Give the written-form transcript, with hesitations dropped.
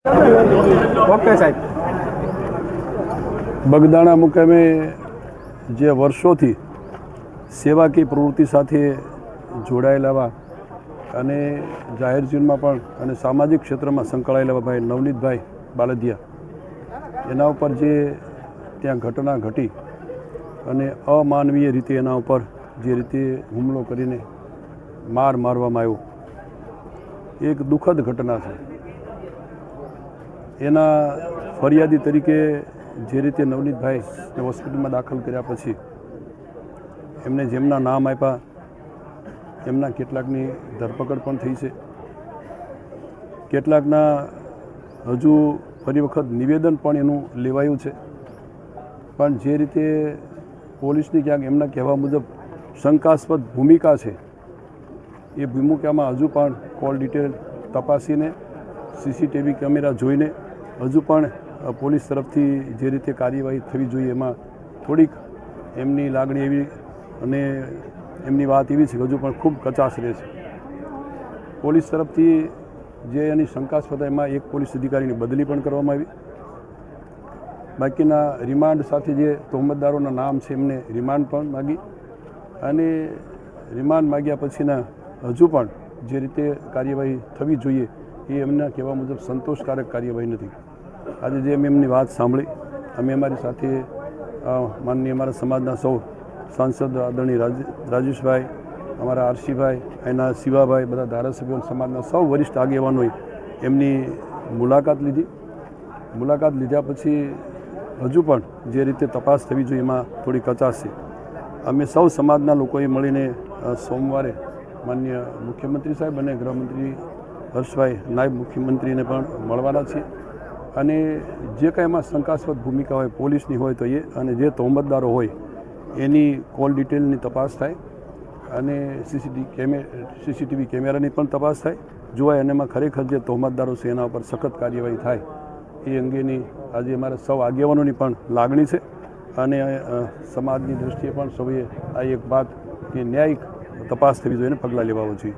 Okay સાહેબ. બગદાણા મુકામે જે વર્ષોથી સેવાકીય પ્રવૃત્તિ સાથે જોડાયેલા અને જાહેર જીવનમાં પણ અને સામાજિક ક્ષેત્રમાં સંકળાયેલા ભાઈ નવનીતભાઈ બાલદિયા એના ઉપર જે ત્યાં ઘટના ઘટી અને અમાનવીય રીતે એના ઉપર જે રીતે હુમલો કરીને મારવામાં આવ્યો, એક દુઃખદ ઘટના છે. એના ફરિયાદી તરીકે જે રીતે નવનીતભાઈને હોસ્પિટલમાં દાખલ કર્યા પછી એમને જેમના નામ આપ્યા એમના કેટલાકની ધરપકડ પણ થઈ છે. કેટલાકના હજુ ફરી વખત નિવેદન પણ એનું લેવાયું છે. પણ જે રીતે પોલીસની ક્યાંક એમના કહેવા મુજબ શંકાસ્પદ ભૂમિકા છે, એ ભૂમિકામાં હજુ પણ કોલ ડિટેલ તપાસીને સીસીટીવી કેમેરા જોઈને હજુ પણ પોલીસ તરફથી જે રીતે કાર્યવાહી થવી જોઈએ એમાં થોડીક એમની લાગણી એવી અને એમની વાત એવી છે કે હજુ પણ ખૂબ કચાશ રહે છે. પોલીસ તરફથી જે એની શંકાસ્પદ એમાં એક પોલીસ અધિકારીની બદલી પણ કરવામાં આવી. બાકીના રિમાન્ડ સાથે જે તહોમતદારોના નામ છે એમને રિમાન્ડ પણ માગી અને રિમાન્ડ માગ્યા પછીના હજુ પણ જે રીતે કાર્યવાહી થવી જોઈએ એ એમના કહેવા મુજબ સંતોષકારક કાર્યવાહી નથી. આજે જે અમે એમની વાત સાંભળી, અમે અમારી સાથે માનનીય અમારા સમાજના સૌ સાંસદ આદરણીય રાજેશભાઈ, અમારા આરસીભાઈ, એના શિવાભાઈ, બધા ધારાસભ્યો, સમાજના સૌ વરિષ્ઠ આગેવાનોએ એમની મુલાકાત લીધી. મુલાકાત લીધા પછી હજુ પણ જે રીતે તપાસ થવી જોઈએ એમાં થોડી કચાશ છે. અમે સૌ સમાજના લોકોએ મળીને સોમવારે માનનીય મુખ્યમંત્રી સાહેબ અને ગૃહમંત્રી હર્ષભાઈ, નાયબ મુખ્યમંત્રીને પણ મળવાના છીએ અને જે કાંઈ એમાં શંકાસ્પદ ભૂમિકા હોય પોલીસની હોય તો એ અને જે તહોમતદારો હોય એની કોલ ડિટેલની તપાસ થાય અને સીસીટીવી કેમેરાની પણ તપાસ થાય, જોવાય અને એમાં ખરેખર જે તહોમતદારો છે એના ઉપર સખત કાર્યવાહી થાય એ અંગેની આજે અમારા સૌ આગેવાનોની પણ લાગણી છે અને સમાજની દૃષ્ટિએ પણ સૌએ આ એક વાત કે ન્યાયિક તપાસ થવી જોઈએ અને પગલાં લેવા જોઈએ.